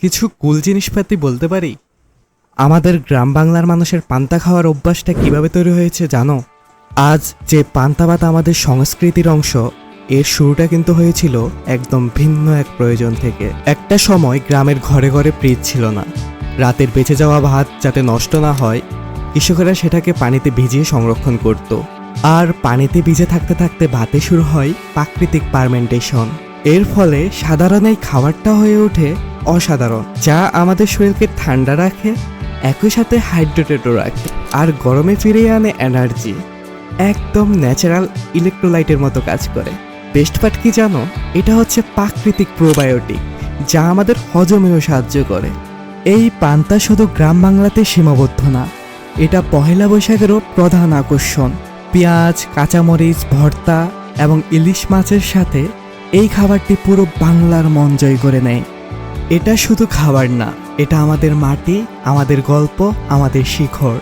কিছু কুল জিনিসপাতি বলতে পারি। আমাদের গ্রাম বাংলার মানুষের পান্তা খাওয়ার অভ্যাসটা কিভাবে তৈরি হয়েছে জানো? আজ যে পান্তা ভাত আমাদের সংস্কৃতির অংশ, এর শুরুটা কিন্তু হয়েছিল একদম ভিন্ন এক প্রয়োজন থেকে। একটা সময় গ্রামের ঘরে ঘরে ফ্রিজ ছিল না। রাতের বেঁচে যাওয়া ভাত যাতে নষ্ট না হয়, কৃষকেরা সেটাকে পানিতে ভিজিয়ে সংরক্ষণ করত। আর পানিতে ভিজে থাকতে থাকতে ভাতে শুরু হয় প্রাকৃতিক ফার্মেন্টেশন। এর ফলে সাধারণ এই খাবারটা হয়ে ওঠে অসাধারণ, যা আমাদের শরীরকে ঠান্ডা রাখে, একই সাথে হাইড্রেটেডও রাখে, আর গরমে ফিরিয়ে আনে এনার্জি। একদম ন্যাচারাল ইলেকট্রোলাইটের মতো কাজ করে। বেস্ট পার্ট কি জানো? এটা হচ্ছে প্রাকৃতিক প্রোবায়োটিক, যা আমাদের হজমেও সাহায্য করে। এই পান্তা শুধু গ্রাম বাংলাতে সীমাবদ্ধ না, এটা পহেলা বৈশাখেরও প্রধান আকর্ষণ। পেঁয়াজ, কাঁচামরিচ, ভর্তা এবং ইলিশ মাছের সাথে এই খাবারটি পুরো বাংলার মন জয় করে নেয়। এটা শুধু খাবার না, এটা আমাদের মাটি, আমাদের গল্প, আমাদের শিকড়।